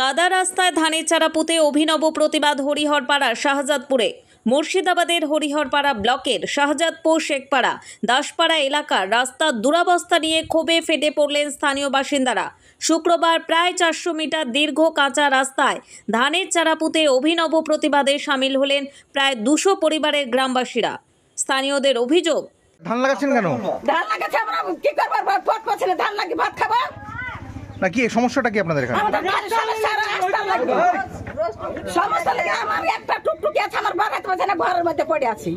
কাদা রাস্তায় ধানের চারা পুঁতে অভিনব প্রতিবাদ হরিহরপাড়া শাহজাদপুরে। মুর্শিদাবাদের হরিহরপাড়া ব্লকের শাহজাদপুর শেখপাড়া দাসপাড়া এলাকার রাস্তার দুরবস্থা নিয়ে ক্ষোভে ফেটে পড়লেন স্থানীয় বাসিন্দারা। শুক্রবার প্রায় 400 মিটার দীর্ঘ কাঁচা রাস্তায় ধানের চারা পুঁতে অভিনব প্রতিবাদে সামিল হলেন প্রায় 200 পরিবারের গ্রামবাসীরা। স্থানীয়দের অভিযোগ, ধান লাগাচ্ছেন কেন? ধান লাগাচ্ছি আমরা, কি করবার পথ পাচ্ছি না, ধান লাগি ভাত খাবো না কি সমস্যাটা কি আপনাদের এখানে? আমাদের ধানের সমস্যা, রাস্তা লাগবে সমস্যা লাগে। আমার একটা টুকটুকি আছে, আমার বাগাতে পারছে না, ঘরের মধ্যে পড়ে আছি,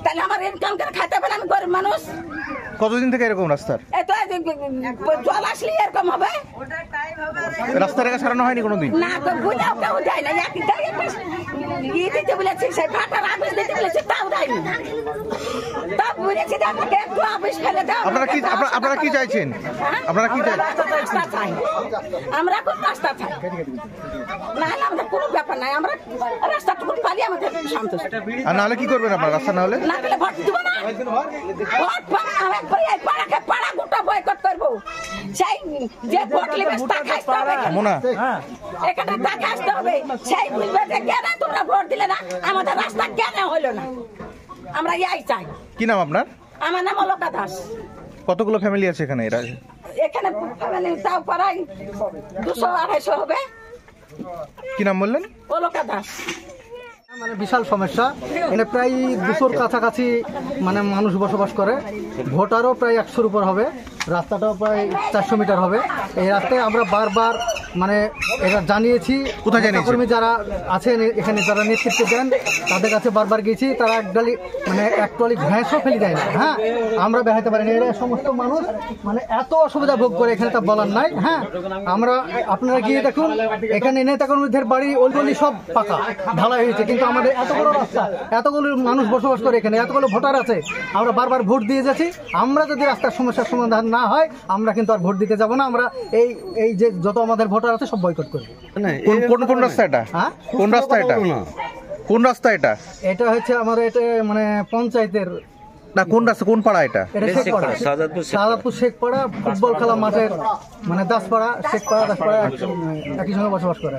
তাহলে আমার ইনকাম করে খাইতে হবে না, আমি গরিব মানুষ। কতদিন থেকে এরকম রাস্তার? এই তো জল আসলে এরকম হবে। রাস্তা রেখা সারানো হয়নি কোনোদিন? না তো বুঝাও, কেউ দেয় না, ইয়ে দিতে বলেছি, সেই ভাটার আবিষ দিতে বলেছি, তাও দেয়নি। তাও বুঝেছি যে আমাকে একটু আবিষ ফেলে দাও। আপনারা কি চাইছেন? আপনারা কি চাইছেন? রাস্তা চাই, আমরা এখন রাস্তা চাই, না হলে আমাদের কোনো ব্যাপার নাই, আমরা রাস্তাটুকু পালি আমাদের সন্তোষ। আর নাহলে কি করবেন আপনারা? রাস্তা না হলে না পেলে ভোট দিব না, ভোট পাড়াকে পাড়া গোটা বয়কট করবো। সেই যে ভোট নেবে টাকা আসতে হবে, এখানে টাকা আসতে হবে, সেই বুঝবে যে কেন তোমরা ভোট দিলে না, আমাদের রাস্তা কেন হলো না, আমরা ইয়াই চাই। কি নাম আপনার? আমার নাম অলকা দাস। কতগুলো ফ্যামিলি আছে এখানে? এখানে ফ্যামিলি তাও প্রায় 200-250 হবে। কি নাম বললেন? অলকা দাস। মানে বিশাল সমস্যা, এখানে প্রায় 200-র কাছাকাছি মানে মানুষ বসবাস করে, ভোটারও প্রায় 100-র উপর হবে, রাস্তাটাও প্রায় 400 মিটার হবে। এই রাস্তায় আমরা বারবার মানে এটা জানিয়েছি, কোথায় জানিয়েছি? কর্মী যারা আছেন এখানে, যারা নেতৃত্ব দেন, তাদের কাছে বারবার গেছি, তারা এক টলি ঘাসও ফেলে দেয় না। হ্যাঁ, আমরা বেড়াতে পারি না, এরা সমস্ত মানুষ মানে এত অসুবিধা ভোগ করে, এখানে তা বলার নাই। হ্যাঁ, আমরা আপনারা গিয়ে দেখুন, এখানে নেতা কর্মীদের বাড়ি ওইগুলি সব পাকা ঢালাই হয়েছে, কিন্তু আমাদের এত বড় রাস্তা, এতগুলো মানুষ বসবাস করে এখানে, এতগুলো ভোটার আছে, আমরা বারবার ভোট দিয়ে যাচ্ছি। আমরা যদি রাস্তার সমস্যার সমাধান না হয়, আমরা কিন্তু আর ভোট দিতে যাব না। আমরা এই যে যত আমাদের ভোটার আছে সব বয়কট করব। কোন রাস্তা এটা? হ্যাঁ, কোন রাস্তা এটা? কোন রাস্তা এটা? এটা হচ্ছে আমার এটা মানে পঞ্চায়েতের না, কোন রাস্তা, কোন পাড়া এটা? শাহজাদপুর শেখপাড়া ফুটবল খেলা মাঠের মানে দাসপাড়া শেখপাড়া দাসপাড়া একই সঙ্গে বসবাস করে।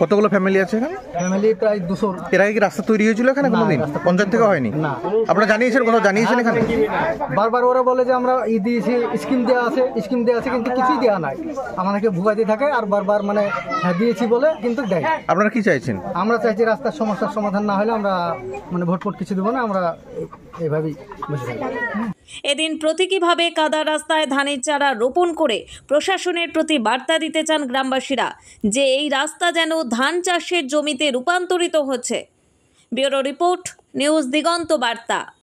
কতগুলো ফ্যামিলি আছে এখানে? ফ্যামিলি প্রায় 200। এর আগে কি রাস্তা তৈরি হয়েছিল এখানে কোনোদিন? পঞ্চায়েত থেকে হয়নি? না। আপনারা জানিয়েছেন, কোথাও জানিয়েছেন? এখানে বারবার ওরা বলে যে আমরা দিয়েছি, স্কিম দেওয়া আছে, কিন্তু কিছুই দেওয়া নাই, আমাদেরকে ভুগাইতে থাকে। আর বারবার মানে দিয়েছি বলে কিন্তু দেয়। আপনারা কি চাইছেন? আমরা চাইছি রাস্তার সমস্যার সমাধান না হলে আমরা মানে ভোট কিছু দেবো না, আমরা এইভাবেই বসে থাকি। এদিন প্রতীকীভাবে কাদা রাস্তায় ধানের চারা রোপণ করে প্রশাসনের প্রতি বার্তা দিতে চান গ্রামবাসীরা যে এই রাস্তা যেন ধান চাষের জমিতে রূপান্তরিত হচ্ছে। ব্যুরো রিপোর্ট, নিউজ দিগন্ত বার্তা।